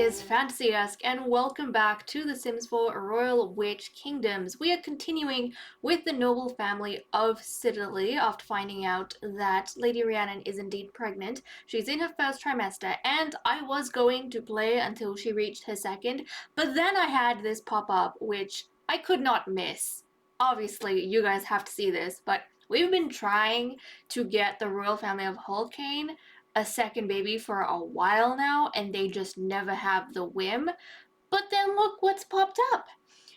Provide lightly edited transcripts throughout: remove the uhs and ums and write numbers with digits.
is Fantasy-esque, and welcome back to The Sims 4 Royal Witch Kingdoms. We are continuing with the noble family of Siddeley after finding out that Lady Rhiannon is indeed pregnant. She's in her first trimester, and I was going to play until she reached her second, but then I had this pop up, which I could not miss. Obviously, you guys have to see this, but we've been trying to get the royal family of Hulkane a second baby for a while now, and they just never have the whim. But then look what's popped up.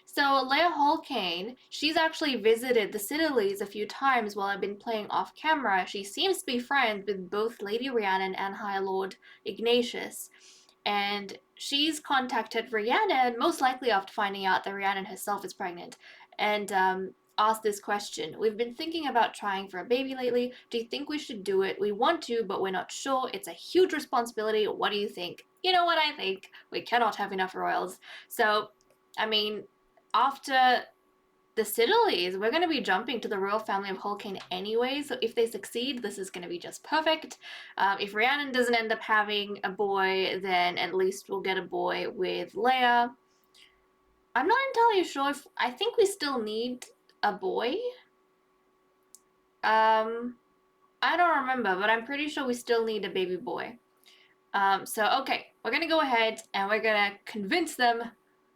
So Leia Hulkane, she's actually visited the Siddeleys a few times while I've been playing off camera. She seems to be friends with both Lady Rhiannon and High Lord Ignatius. And she's contacted Rhiannon, most likely after finding out that Rhiannon herself is pregnant, and asked this question. We've been thinking about trying for a baby lately. Do you think we should do it? We want to, but we're not sure. It's a huge responsibility. What do you think? You know what I think. We cannot have enough royals. So, I mean, after the Siddeleys, we're going to be jumping to the royal family of Hulkane anyway, so if they succeed, this is going to be just perfect. If Rhiannon doesn't end up having a boy, then at least we'll get a boy with Leia. I'm not entirely sure if... I think we still need a boy? I don't remember, but I'm pretty sure we still need a baby boy. So, okay, we're gonna go ahead and we're gonna convince them,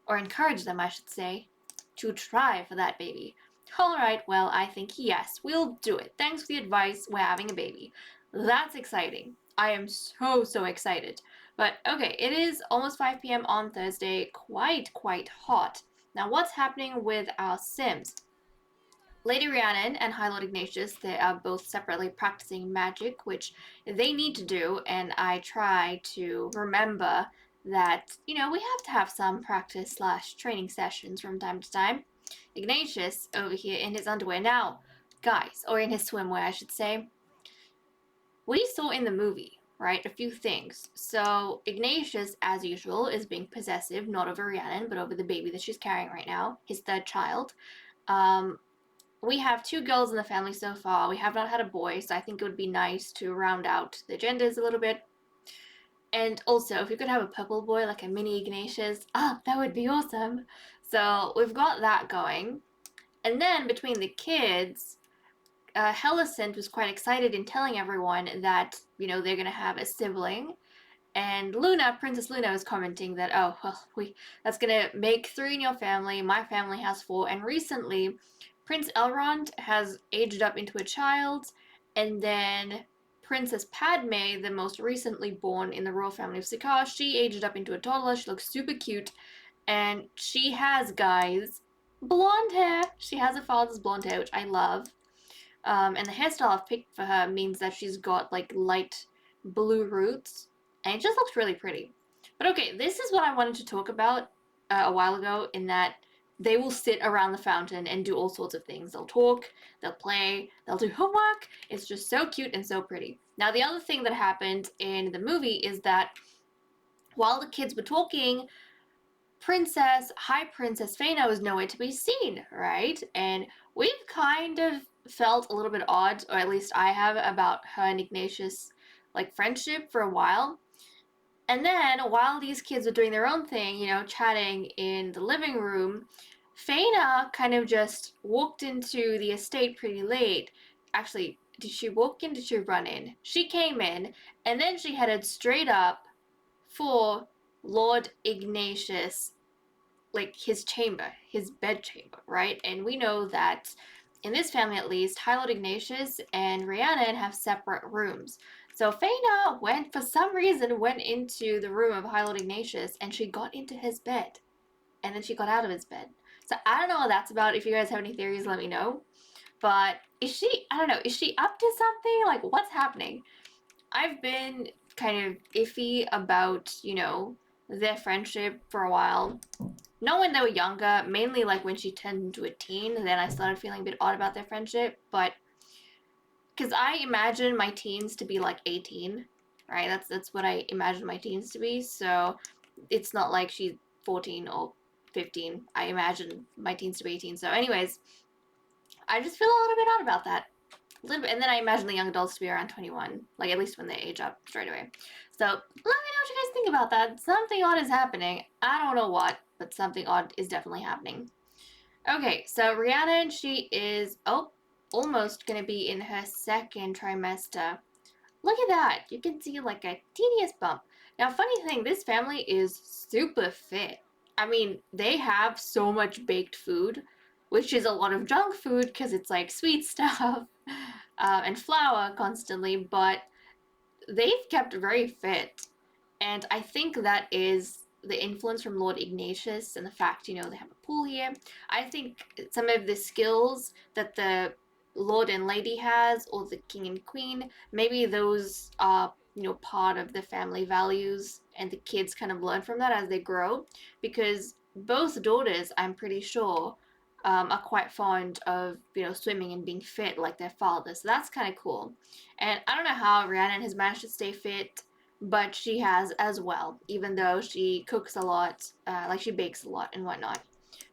or encourage them, I should say, to try for that baby. Alright, well, I think yes, we'll do it. Thanks for the advice, we're having a baby. That's exciting. I am so excited. But, okay, it is almost 5 p.m. on Thursday, quite hot. Now, what's happening with our Sims? Lady Rhiannon and High Lord Ignatius, they are both separately practicing magic, which they need to do, and I try to remember that, you know, we have to have some practice / training sessions from time to time. Ignatius over here in his underwear. Now, guys, or in his swimwear, I should say, we saw in the movie, right, a few things. So, Ignatius, as usual, is being possessive, not over Rhiannon, but over the baby that she's carrying right now, his third child. We have 2 girls in the family so far. We have not had a boy, so I think it would be nice to round out the genders a little bit. And also, if we could have a purple boy, like a mini Ignatius, that would be awesome. So we've got that going. And then between the kids, Hellicent was quite excited in telling everyone that, you know, they're going to have a sibling. And Luna, Princess Luna, was commenting that, oh, well, that's going to make 3 in your family. My family has 4. And recently, Prince Elrond has aged up into a child, and then Princess Padme, the most recently born in the royal family of Sisida, she aged up into a toddler. She looks super cute, and she has, guys, blonde hair. She has her father's blonde hair, which I love. And the hairstyle I've picked for her means that she's got, like, light blue roots, and it just looks really pretty. But okay, this is what I wanted to talk about a while ago, in that they will sit around the fountain and do all sorts of things. They'll talk, they'll play, they'll do homework. It's just so cute and so pretty. Now, the other thing that happened in the movie is that while the kids were talking, High Princess Faina was nowhere to be seen, right? And we've kind of felt a little bit odd, or at least I have, about her and Ignatius, like, friendship for a while. And then, while these kids were doing their own thing, you know, chatting in the living room, Faina kind of just walked into the estate pretty late. Actually, did she walk in? Did she run in? She came in, and then she headed straight up for Lord Ignatius, like, his chamber, his bedchamber, right? And we know that, in this family at least, High Lord Ignatius and Rhiannon have separate rooms. So Faina for some reason, went into the room of High Lord Ignatius, and she got into his bed. And then she got out of his bed. So I don't know what that's about. If you guys have any theories, let me know. But is she up to something? Like, what's happening? I've been kind of iffy about, you know, their friendship for a while. Not when they were younger, mainly like when she turned into a teen, then I started feeling a bit odd about their friendship, but because I imagine my teens to be like 18, right? That's what I imagine my teens to be, so it's not like she's 14 or 15. I imagine my teens to be 18, so anyways, I just feel a little bit odd about that. A little bit, and then I imagine the young adults to be around 21, like at least when they age up straight away. So let me know what you guys think about that. Something odd is happening. I don't know what, but something odd is definitely happening. Okay, so Rhiannon, she is, almost gonna be in her second trimester. Look at that. You can see like a tedious bump. Now, funny thing, this family is super fit. I mean, they have so much baked food, which is a lot of junk food because it's like sweet stuff and flour constantly, but they've kept very fit. And I think that is the influence from Lord Ignatius and the fact, they have a pool here. I think some of the skills that the Lord and Lady has, or the King and Queen, maybe those are, part of the family values, and the kids kind of learn from that as they grow. Because both daughters, I'm pretty sure, are quite fond of, swimming and being fit like their father. So that's kind of cool. And I don't know how Rhiannon has managed to stay fit, but she has as well, even though she cooks a lot, like she bakes a lot and whatnot.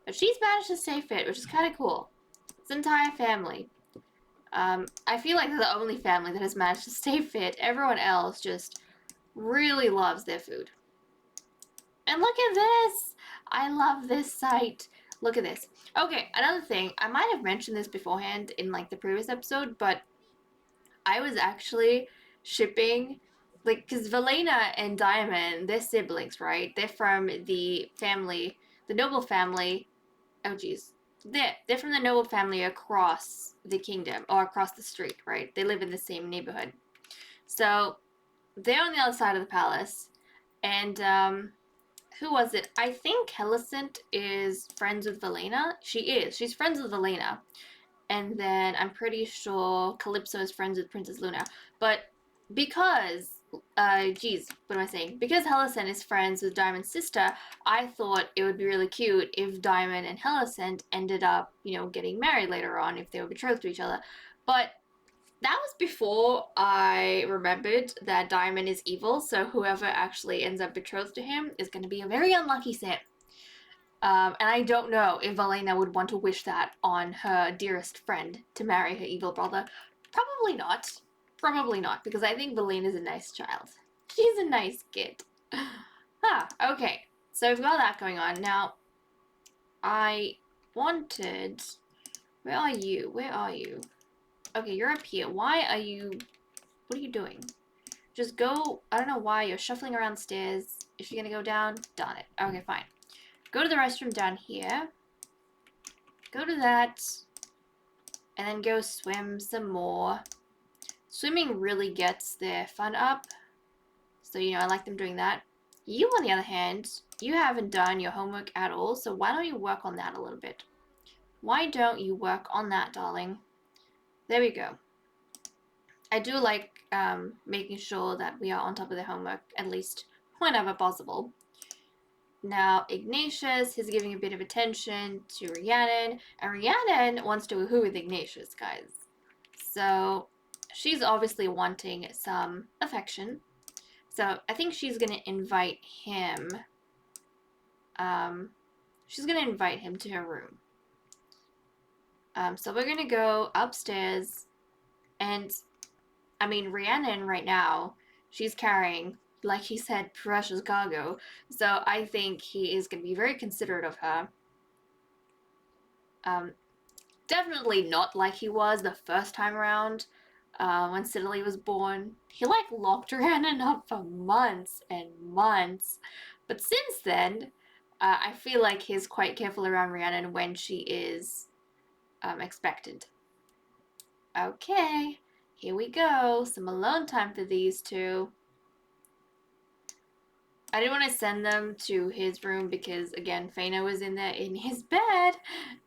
But she's managed to stay fit, which is kind of cool. This entire family. I feel like they're the only family that has managed to stay fit. Everyone else just really loves their food. And look at this! I love this site. Look at this. Okay, another thing. I might have mentioned this beforehand in like the previous episode, but I was actually shipping, like, because Velena and Diamond, they're siblings, right? They're from the family, the noble family. Oh, geez. They're from the noble family across the kingdom, or across the street, right? They live in the same neighborhood. So they're on the other side of the palace. And, who was it? I think Hellicent is friends with Velena. She is. She's friends with Velena. And then I'm pretty sure Calypso is friends with Princess Luna. But because, geez, what am I saying? Because Hellicent is friends with Diamond's sister, I thought it would be really cute if Diamond and Hellicent ended up, getting married later on if they were betrothed to each other. But that was before I remembered that Diamond is evil, so whoever actually ends up betrothed to him is going to be a very unlucky Sim. And I don't know if Valena would want to wish that on her dearest friend, to marry her evil brother. Probably not. Probably not, because I think Valena's a nice child. She's a nice kid. Okay. So we've got that going on. Now, I wanted... Where are you? Where are you? Okay, you're up here. Why are you... What are you doing? Just go... I don't know why you're shuffling around the stairs. Is she gonna go down? Darn it. Okay, fine. Go to the restroom down here. Go to that. And then go swim some more. Swimming really gets their fun up. So, I like them doing that. You, on the other hand, you haven't done your homework at all. So why don't you work on that a little bit? Why don't you work on that, darling? There we go. I do like making sure that we are on top of the homework, at least whenever possible. Now, Ignatius is giving a bit of attention to Rhiannon, and Rhiannon wants to woohoo with Ignatius, guys. So, she's obviously wanting some affection. So, I think she's going to invite him. She's going to invite him to her room. So, we're going to go upstairs, and, I mean, Rhiannon right now, she's carrying, like he said, precious cargo. So I think he is going to be very considerate of her. Definitely not like he was the first time around when Siddeley was born. He like locked Rhiannon up for months and months. But since then, I feel like he's quite careful around Rhiannon when she is expectant. Okay, here we go. Some alone time for these two. I didn't want to send them to his room because, again, Fana was in there in his bed,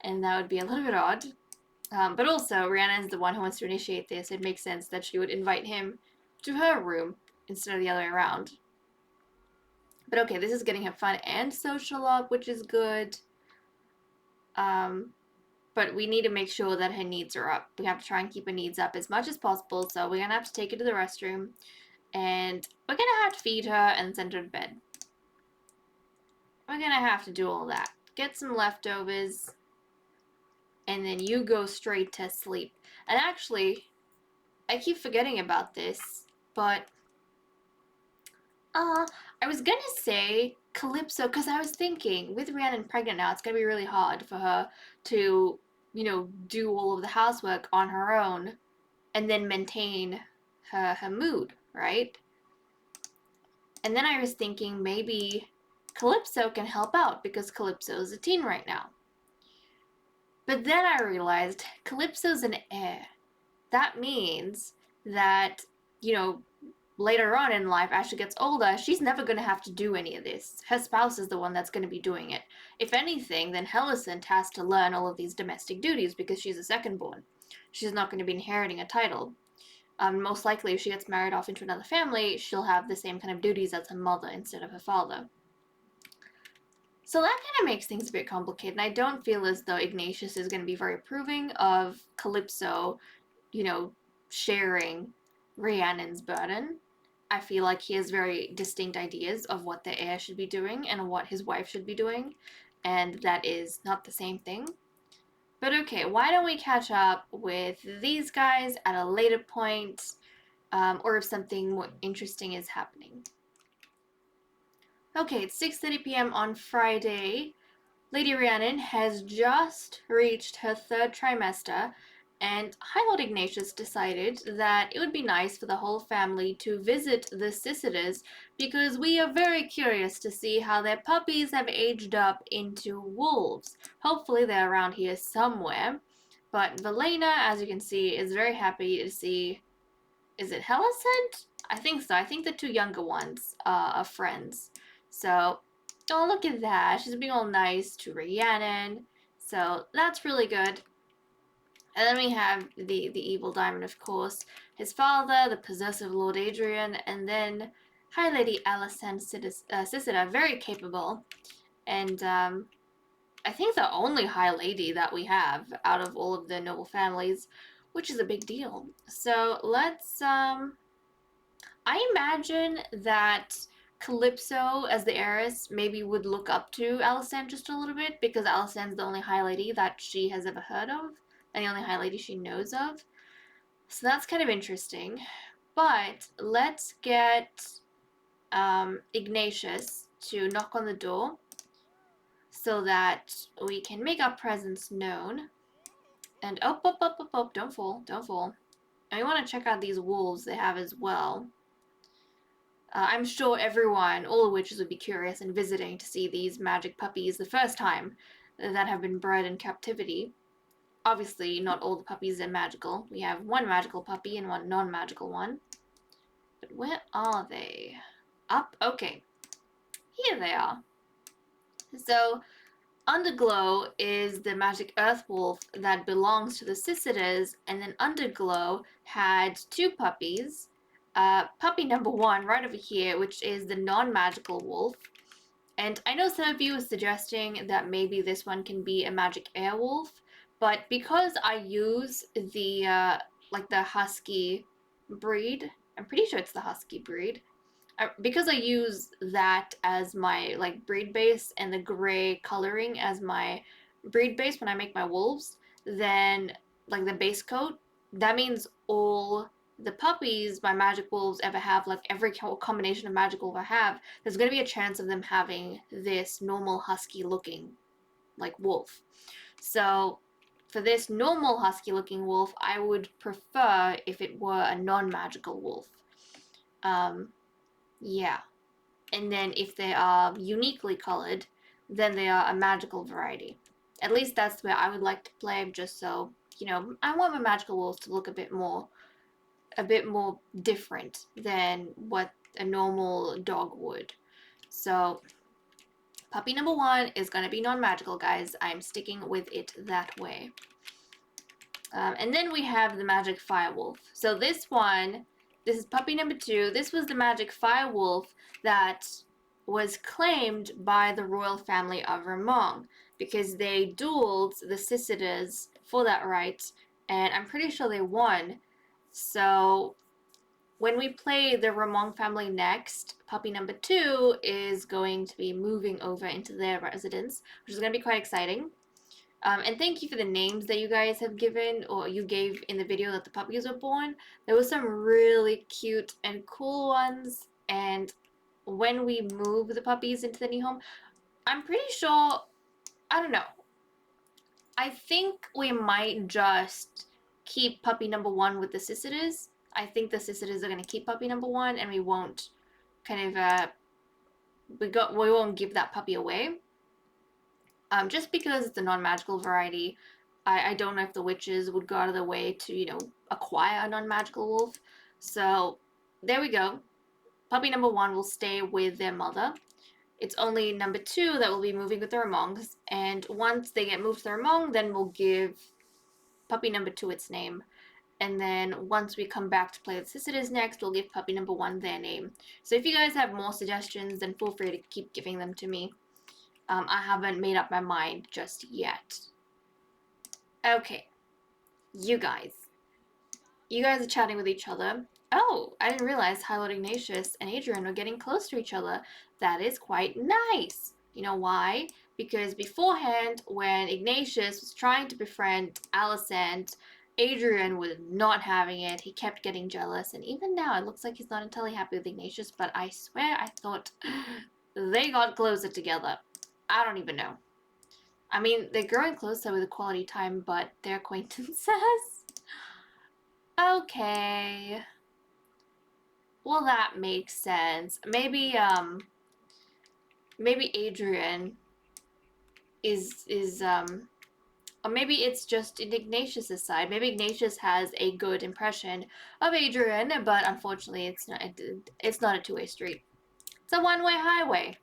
and that would be a little bit odd. But also, Rhiannon's the one who wants to initiate this. It makes sense that she would invite him to her room instead of the other way around. But okay, this is getting him fun and social up, which is good. But we need to make sure that her needs are up. We have to try and keep her needs up as much as possible, so we're going to have to take her to the restroom. And we're going to have to feed her and send her to bed. We're going to have to do all that. Get some leftovers. And then you go straight to sleep. And actually, I keep forgetting about this, but I was gonna say Calypso, because I was thinking with Rhiannon pregnant now, it's gonna be really hard for her to, do all of the housework on her own and then maintain her mood, right? And then I was thinking maybe Calypso can help out because Calypso is a teen right now. But then I realized Calypso's an heir. That means that, later on in life, as she gets older, she's never going to have to do any of this. Her spouse is the one that's going to be doing it. If anything, then Hellicent has to learn all of these domestic duties because she's a second-born. She's not going to be inheriting a title. Most likely, if she gets married off into another family, she'll have the same kind of duties as her mother instead of her father. So that kind of makes things a bit complicated, and I don't feel as though Ignatius is going to be very approving of Calypso, sharing Rhiannon's burden. I feel like he has very distinct ideas of what the heir should be doing and what his wife should be doing, and that is not the same thing. But okay, why don't we catch up with these guys at a later point, or if something more interesting is happening. Okay, it's 6:30 p.m. on Friday. Lady Rhiannon has just reached her third trimester, and High Lord Ignatius decided that it would be nice for the whole family to visit the Sisidas because we are very curious to see how their puppies have aged up into wolves. Hopefully they're around here somewhere. But Velena, as you can see, is very happy to see... Is it Hellicent? I think so. I think the two younger ones are friends. So... Oh, look at that. She's being all nice to Rhiannon. So that's really good. And then we have the evil diamond, of course. His father, the possessive Lord Adrian, and then High Lady Alicent Sisida, very capable. And I think the only High Lady that we have out of all of the noble families, which is a big deal. So let's... I imagine that Calypso, as the heiress, maybe would look up to Alicent just a little bit because Alicent's the only High Lady that she has ever heard of and the only High Lady she knows of. So that's kind of interesting. But let's get Ignatius to knock on the door so that we can make our presence known. And up, don't fall, don't fall. And we want to check out these wolves they have as well. I'm sure everyone, all the witches, would be curious in visiting to see these magic puppies the first time that have been bred in captivity. Obviously, not all the puppies are magical. We have one magical puppy and one non-magical one. But where are they? Up? Okay. Here they are. So, Underglow is the magic earth wolf that belongs to the Sisidas, and then Underglow had two puppies. Puppy number one right over here, which is the non-magical wolf. And I know some of you are suggesting that maybe this one can be a magic air wolf, but because I use the husky breed, I'm pretty sure it's the husky breed, because I use that as my breed base and the gray coloring as my breed base when I make my wolves, then the base coat, that means all the puppies my magic wolves ever have, every combination of magic wolf I have, there's going to be a chance of them having this normal husky looking wolf. So for this normal husky looking wolf, I would prefer if it were a non-magical wolf. Yeah. And then if they are uniquely colored, then they are a magical variety. At least that's the way I would like to play, just so, I want my magical wolves to look a bit more different than what a normal dog would. So puppy number one is going to be non-magical, guys. I'm sticking with it that way. And then we have the magic firewolf. So this is puppy number two. This was the magic firewolf that was claimed by the royal family of Ramong because they dueled the Sisidas for that right, and I'm pretty sure they won. So when we play the Ramong family next, puppy number two is going to be moving over into their residence, which is going to be quite exciting. And thank you for the names that you guys have given, or you gave in the video that the puppies were born. There were some really cute and cool ones, and when we move the puppies into the new home, I'm pretty sure, I don't know. I think we might just keep puppy number 1 with the Sisiders. I think the Sisiders are going to keep puppy number 1, and we won't kind of, we won't give that puppy away. Just because it's a non-magical variety, I don't know if the witches would go out of their way to, you know, acquire a non-magical wolf. So there we go. Puppy number 1 will stay with their mother. It's only number 2 that will be moving with their monks, and once they get moved to their mong, then we'll give puppy number 2 its name. And then once we come back to play with Sisida next, we'll give puppy number 1 their name. So if you guys have more suggestions, then feel free to keep giving them to me. I haven't made up my mind just yet. Okay, you guys are chatting with each other. Oh, I didn't realize High Lord Ignatius and Adrian were getting close to each other. That is quite nice. You know why? Because beforehand, when Ignatius was trying to befriend Alicent, Adrian was not having it. He kept getting jealous, and even now it looks like he's not entirely happy with Ignatius, but I swear I thought they got closer together. I don't even know. I mean, they're growing closer with the quality time, but their acquaintances? Okay. Well, that makes sense. Maybe Adrian is or maybe it's just in Ignatius's side. Maybe Ignatius has a good impression of Adrian, but unfortunately it's not a two-way street. It's a one-way highway,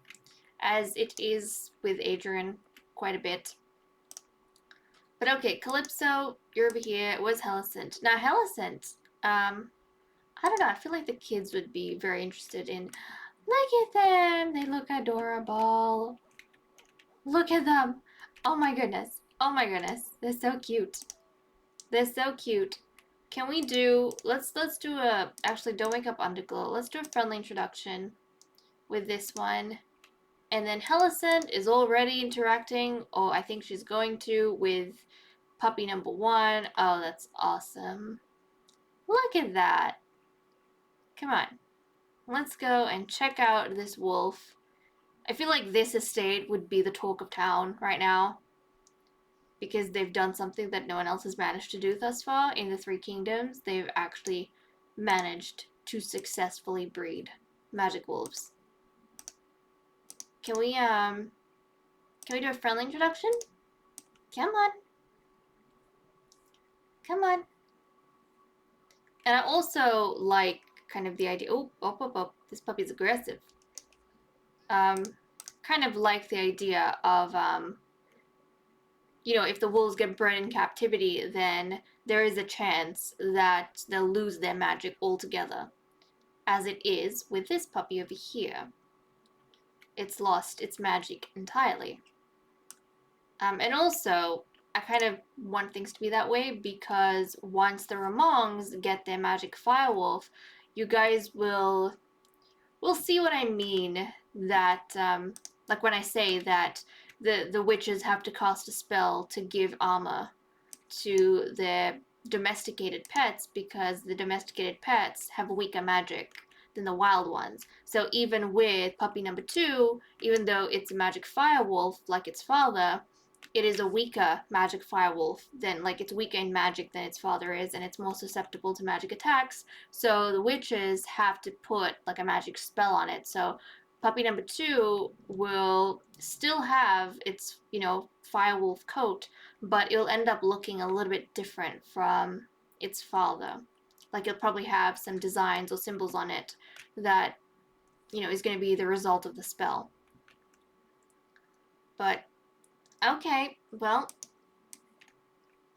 as it is with Adrian quite a bit. But okay, Calypso, you're over here. Where's Helicent? Now Helicent, I don't know, I feel like the kids would be very interested in. Look at them! They look adorable. Look at them! Oh my goodness. Oh my goodness. They're so cute. They're so cute. Can we do, let's do a, actually don't wake up Underglow. Let's do a friendly introduction with this one. And then Helicent is already interacting, or I think she's going to, with puppy number 1. Oh, that's awesome. Look at that. Come on. Let's go and check out this wolf. I feel like this estate would be the talk of town right now, because they've done something that no one else has managed to do thus far in the Three Kingdoms. They've actually managed to successfully breed magic wolves. Can we do a friendly introduction? Come on. Come on. And I also like kind of the idea, oh, this puppy's aggressive. Kind of like the idea of, you know, if the wolves get bred in captivity, then there is a chance that they'll lose their magic altogether. As it is with this puppy over here. It's lost its magic entirely. And also, I kind of want things to be that way because once the Ramongs get their magic firewolf, you guys will see what I mean. That, like when I say that the witches have to cast a spell to give armor to their domesticated pets because the domesticated pets have weaker magic than the wild ones. So even with puppy number 2, even though it's a magic firewolf like its father, it is a weaker magic firewolf than, like, it's weaker in magic than its father is, and it's more susceptible to magic attacks. So the witches have to put like a magic spell on it. So puppy number 2 will still have its, you know, firewolf coat, but it'll end up looking a little bit different from its father. Like, it'll probably have some designs or symbols on it that, you know, is going to be the result of the spell. But, okay, well,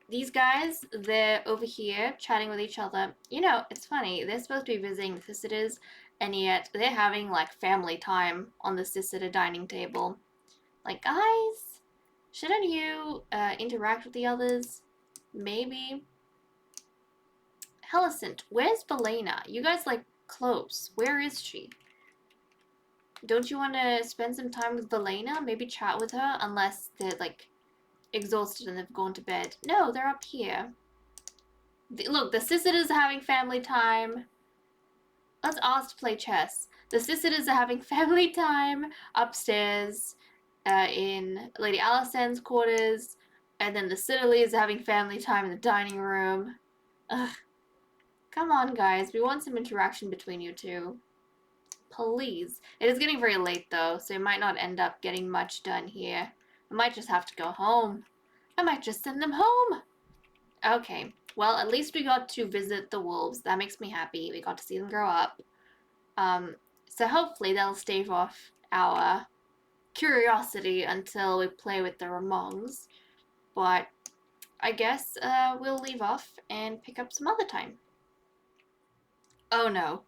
these guys, they're over here chatting with each other. You know, it's funny, they're supposed to be visiting the Sisiders, and yet they're having, like, family time on the Sisida dining table. Like, guys, shouldn't you interact with the others? Maybe. Helicent, where's Valena? You guys, like, close. Where is she? Don't you want to spend some time with Valena? Maybe chat with her? Unless they're, like, exhausted and they've gone to bed. No, they're up here. Look, the Sisida is having family time. let's ask to play chess. The Sisidas are having family time upstairs in Lady Alicent's quarters, and then the Siddeleys are having family time in the dining room. Ugh. Come on, guys. We want some interaction between you two. Please. It is getting very late, though, so we might not end up getting much done here. I might just have to go home. I might just send them home. Okay. Well, at least we got to visit the wolves. That makes me happy. We got to see them grow up. So hopefully they'll stave off our curiosity until we play with the Ramongs. But I guess we'll leave off and pick up some other time. Oh no.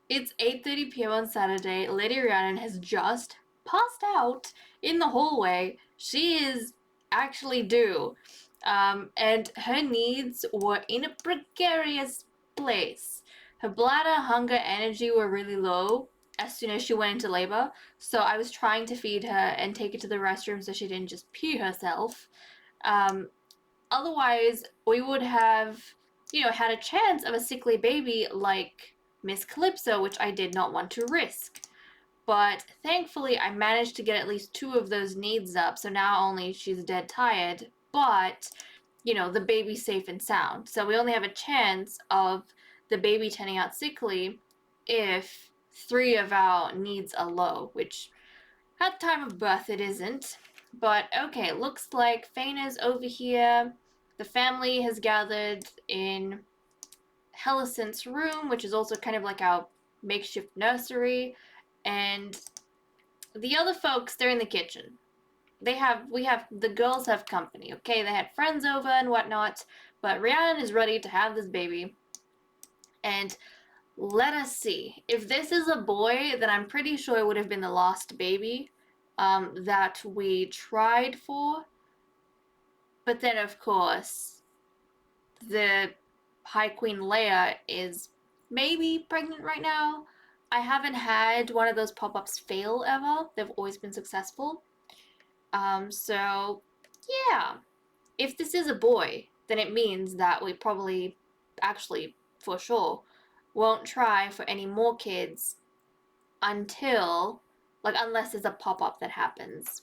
It's 8:30 p.m. on Saturday. Lady Rhiannon has just passed out in the hallway. She is actually due. And her needs were in a precarious place. Her bladder, hunger, energy were really low as soon as she went into labor. So I was trying to feed her and take her to the restroom so she didn't just pee herself. Otherwise, we would have, had a chance of a sickly baby like Miss Calypso, which I did not want to risk. But thankfully, I managed to get at least 2 of those needs up, so now only she's dead tired, but, the baby's safe and sound. So we only have a chance of the baby turning out sickly if 3 of our needs are low, which at time of birth it isn't. But okay, looks like Faina's over here. The family has gathered in Hellicent's room, which is also kind of like our makeshift nursery. And the other folks, they're in the kitchen. The girls have company, okay? They had friends over and whatnot, but Rhiannon is ready to have this baby. And let us see. If this is a boy, then I'm pretty sure it would have been the last baby that we tried for. But then, of course, the High Queen Leia is maybe pregnant right now. I haven't had one of those pop-ups fail ever. They've always been successful. So, yeah. If this is a boy, then it means that we probably, actually, for sure, won't try for any more kids until, unless there's a pop-up that happens.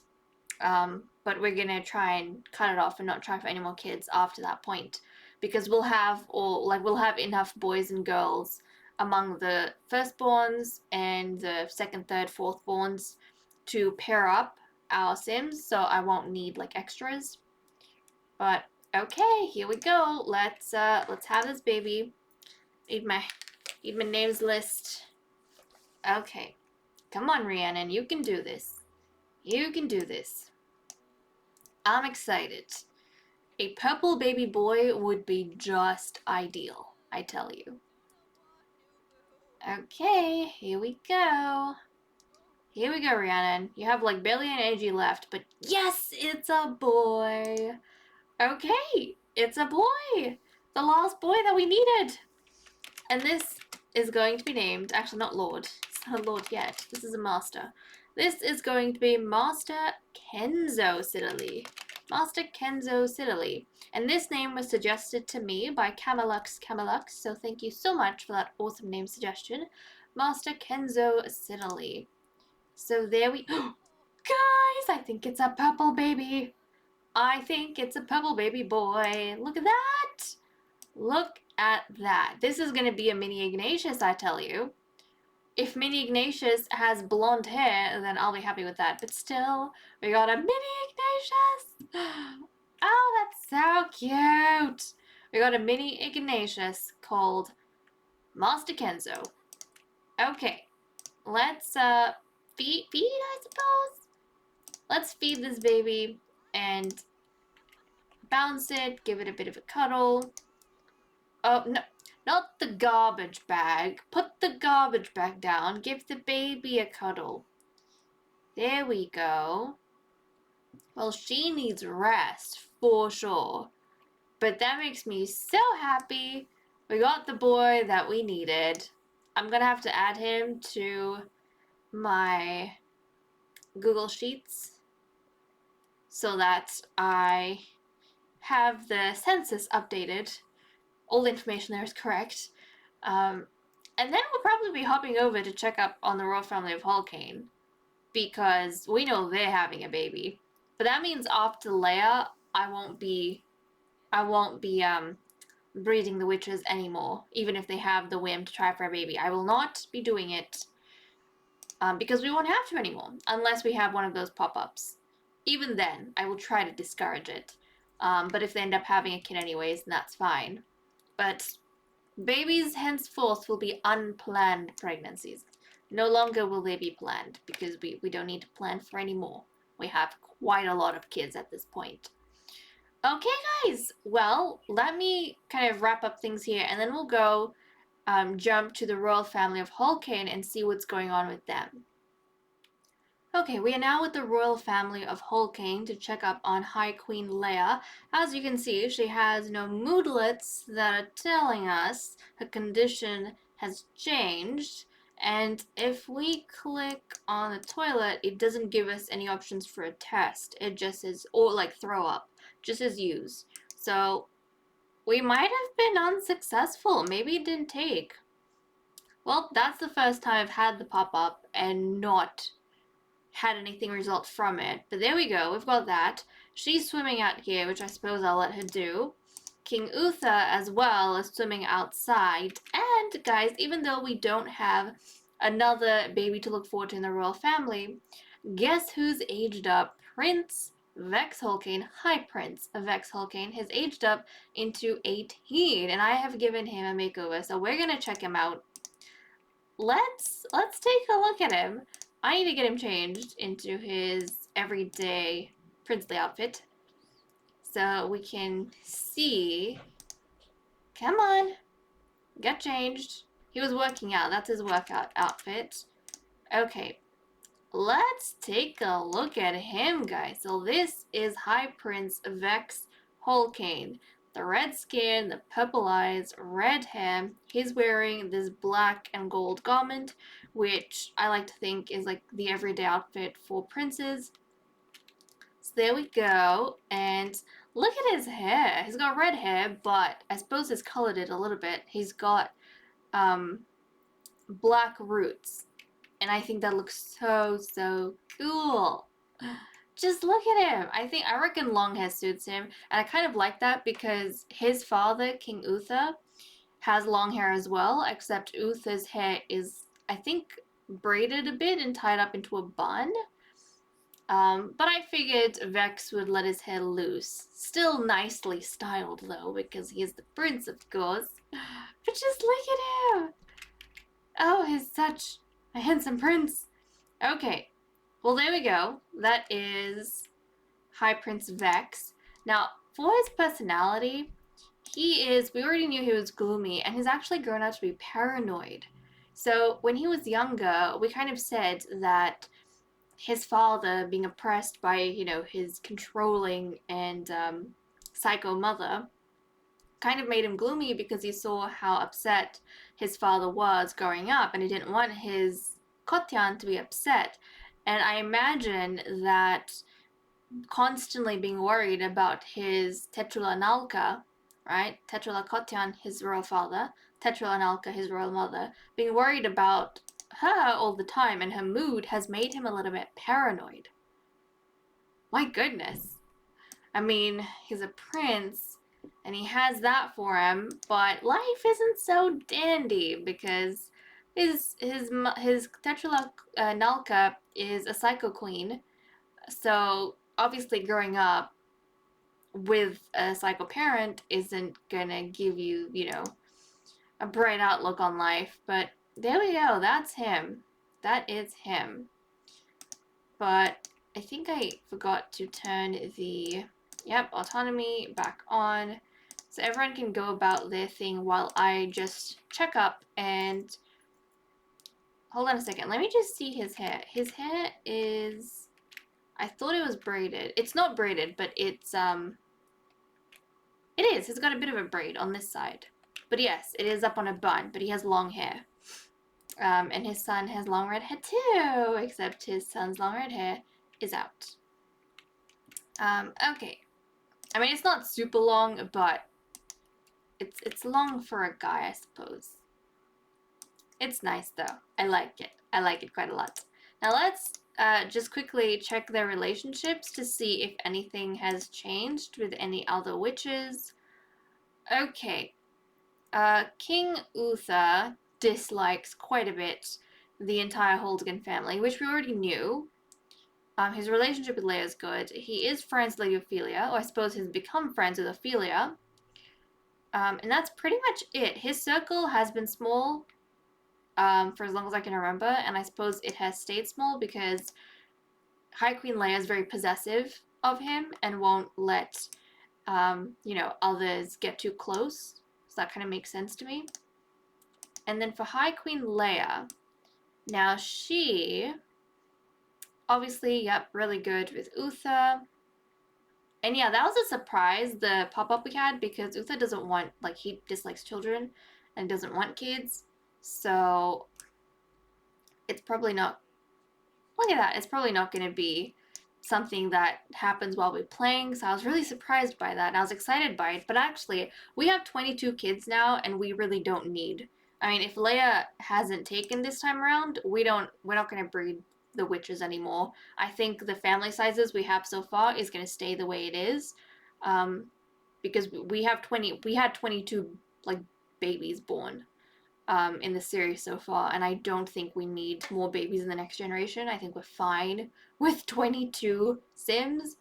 But we're gonna try and cut it off and not try for any more kids after that point, because we'll have enough boys and girls among the firstborns and the second, third, fourthborns to pair up our Sims, so I won't need extras. But okay, here we go. Let's have this baby. Need my names list. Okay. Come on, Rhiannon, you can do this. You can do this. I'm excited. A purple baby boy would be just ideal, I tell you. Okay, here we go. Here we go, Rhiannon. You have barely any energy left, but yes, it's a boy. Okay, it's a boy. The last boy that we needed. And this is going to be named, actually not Lord, it's not a Lord yet, this is a Master. This is going to be Master Kenzo Siddeley. Master Kenzo Siddeley. And this name was suggested to me by Camelux, so thank you so much for that awesome name suggestion. Master Kenzo Siddeley. So there we... Guys, I think it's a purple baby. I think it's a purple baby boy. Look at that. Look at that. This is going to be a mini Ignatius, I tell you. If mini Ignatius has blonde hair, then I'll be happy with that. But still, we got a mini Ignatius. Oh, that's so cute. We got a mini Ignatius called Master Kenzo. Okay, let's feed, I suppose. Let's feed this baby and bounce it, give it a bit of a cuddle. Oh, no, not the garbage bag. Put the garbage bag down. Give the baby a cuddle. There we go. Well, she needs rest, for sure. But that makes me so happy. We got the boy that we needed. I'm gonna have to add him to my Google Sheets so that I have the census updated. All the information there is correct. And then we'll probably be hopping over to check up on the royal family of Hulkane, because we know they're having a baby. But that means after Leia, I won't be breeding the witches anymore, even if they have the whim to try for a baby. I will not be doing it, because we won't have to anymore, unless we have one of those pop-ups. Even then, I will try to discourage it. But if they end up having a kid anyways, then that's fine. But babies henceforth will be unplanned pregnancies. No longer will they be planned, because we don't need to plan for any more. We have quite a lot of kids at this point. Okay, guys. Well, let me kind of wrap up things here, and then we'll go jump to the royal family of Hulkane and see what's going on with them. Okay, we are now with the royal family of Hulkane to check up on High Queen Leia. As you can see, she has no moodlets that are telling us her condition has changed. And if we click on the toilet, it doesn't give us any options for a test. It just says, or like throw up, just as use. So we might have been unsuccessful. Maybe it didn't take. Well, that's the first time I've had the pop-up and not had anything result from it. But there we go, we've got that. She's swimming out here, which I suppose I'll let her do. King Uther as well is swimming outside. And guys, even though we don't have another baby to look forward to in the royal family, guess who's aged up? Prince Vex Hulkane, High Prince Vex Hulkane, has aged up into 18, and I have given him a makeover, so we're gonna check him out. Let's take a look at him. I need to get him changed into his everyday princely outfit, so we can see. Come on, get changed. He was working out. That's his workout outfit. Okay, let's take a look at him, guys. So this is High Prince Vex Hulkane. The red skin, the purple eyes, red hair. He's wearing this black and gold garment, which I like to think is like the everyday outfit for princes. So there we go. And look at his hair. He's got red hair, but I suppose it's colored it a little bit. He's got black roots. And I think that looks so cool. Just look at him. I reckon long hair suits him. And I kind of like that because his father, King Uther, has long hair as well, except Uther's hair is, I think, braided a bit and tied up into a bun. But I figured Vex would let his hair loose. Still nicely styled, though, because he is the prince, of course. But just look at him. Oh, he's such a handsome prince. Okay. Well, there we go. That is High Prince Vex. Now, for his personality, we already knew he was gloomy, and he's actually grown out to be paranoid. So when he was younger, we kind of said that his father, being oppressed by, his controlling and psycho mother, kind of made him gloomy because he saw how upset his father was growing up, and he didn't want his Kotyan to be upset. And I imagine that constantly being worried about his Tetrula Nalka, right? Tetrula Kotyan, his royal father, Tetrula Nalka, his royal mother, being worried about her all the time, and her mood has made him a little bit paranoid. My goodness. I mean, he's a prince, and he has that for him, but life isn't so dandy because his Tetrula Nalka is a psycho queen, so obviously growing up with a psycho parent isn't gonna give you, a bright outlook on life. But there we go, that's him. That is him. But I think I forgot to turn the, autonomy back on, so everyone can go about their thing while I just check up and, hold on a second, let me just see his hair. His hair is, I thought it was braided. It's not braided, but it's, it is. He's got a bit of a braid on this side. But yes, it is up on a bun, but he has long hair. And his son has long red hair too, except his son's long red hair is out. Okay. I mean, it's not super long, but it's long for a guy, I suppose. It's nice though. I like it. I like it quite a lot. Now let's just quickly check their relationships to see if anything has changed with any other witches. Okay. King Uther dislikes quite a bit the entire Hulkane family, which we already knew. His relationship with Leia is good. He is friends with Lady Ophelia, or I suppose has become friends with Ophelia. And that's pretty much it. His circle has been small for as long as I can remember, and I suppose it has stayed small because High Queen Leia is very possessive of him and won't let, others get too close. So that kind of makes sense to me. And then for High Queen Leia, now she, obviously, yep, really good with Uther. And yeah, that was a surprise, the pop-up we had, because Uther doesn't want, he dislikes children and doesn't want kids. So it's probably not, look at that, it's probably not going to be something that happens while we're playing. So I was really surprised by that, and I was excited by it. But actually, we have 22 kids now, and we really don't need. I mean, if Leia hasn't taken this time around, we're not going to breed the witches anymore. I think the family sizes we have so far is going to stay the way it is, because we had 22 babies born in the series so far, and I don't think we need more babies in the next generation. I think we're fine with 22 Sims,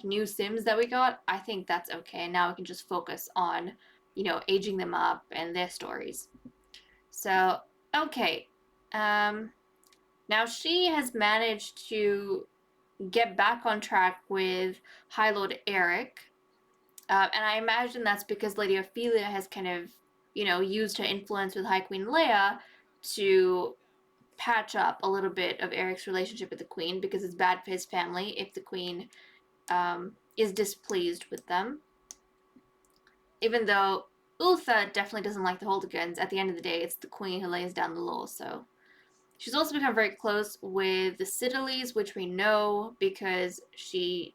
new Sims that we got. I think that's okay. Now we can just focus on, aging them up and their stories. So, okay. Now she has managed to get back on track with High Lord Eric, and I imagine that's because Lady Ophelia has kind of, used her influence with High Queen Leia to patch up a little bit of Eric's relationship with the Queen, because it's bad for his family if the Queen is displeased with them. Even though Uther definitely doesn't like the Holdigans, at the end of the day, it's the Queen who lays down the law, so. She's also become very close with the Siddeleys, which we know because she,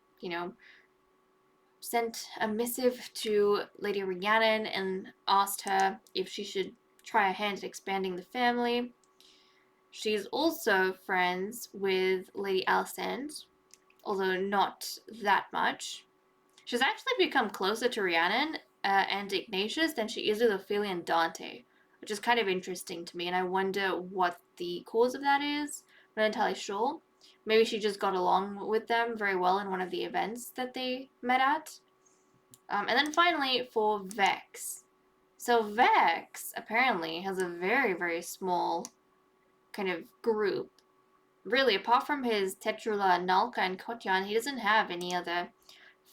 sent a missive to Lady Rhiannon and asked her if she should try a hand at expanding the family. She's also friends with Lady Alicent, although not that much. She's actually become closer to Rhiannon and Ignatius than she is with Ophelia and Dante, which is kind of interesting to me, and I wonder what the cause of that is. I'm not entirely sure. Maybe she just got along with them very well in one of the events that they met at. And then finally, for Vex. So Vex apparently has a very, very small kind of group. Really, apart from his Tetrula, Nalka, and Kotyan, he doesn't have any other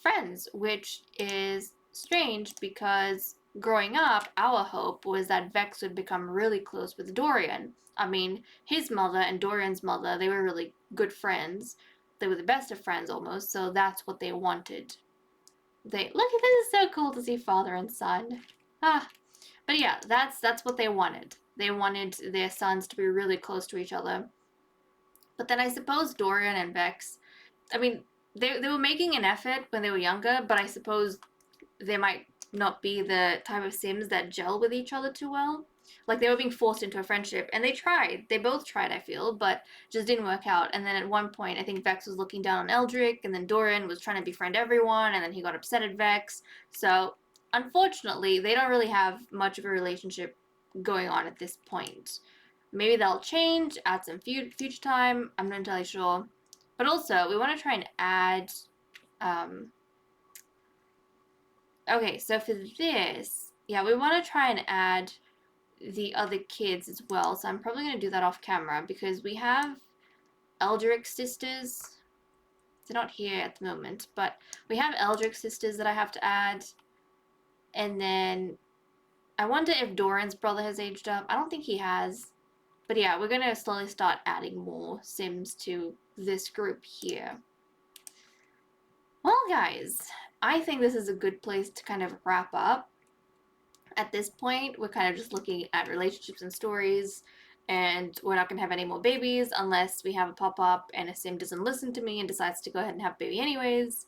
friends, which is strange because growing up, our hope was that Vex would become really close with Dorian. I mean, his mother and Dorian's mother, they were really good friends. They were the best of friends almost, so that's what they wanted. Look at this, is so cool to see father and son. But yeah, that's what they wanted. They wanted their sons to be really close to each other. But then I suppose Dorian and Vex, I mean, they were making an effort when they were younger, but I suppose they might not be the type of Sims that gel with each other too well. Like, they were being forced into a friendship, and they tried. They both tried, I feel, but just didn't work out. And then at one point, I think Vex was looking down on Eldrick, and then Dorian was trying to befriend everyone, and then he got upset at Vex. So, unfortunately, they don't really have much of a relationship going on at this point. Maybe they'll change at some future time. I'm not entirely sure. But also, we want to try and add... okay, so for this, yeah, we want to try and add the other kids as well. So I'm probably going to do that off camera because we have Eldrick's sisters. They're not here at the moment, but we have Eldrick's sisters that I have to add. And then I wonder if Doran's brother has aged up. I don't think he has. But yeah, we're going to slowly start adding more Sims to this group here. Well, guys, I think this is a good place to kind of wrap up. At this point, we're kind of just looking at relationships and stories, and we're not going to have any more babies unless we have a pop-up and a Sim doesn't listen to me and decides to go ahead and have a baby anyways.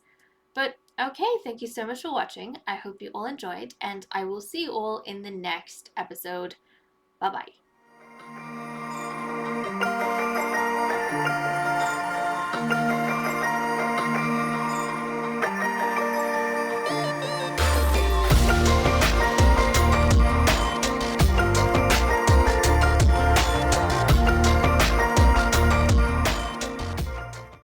But okay, thank you so much for watching. I hope you all enjoyed, and I will see you all in the next episode. Bye-bye.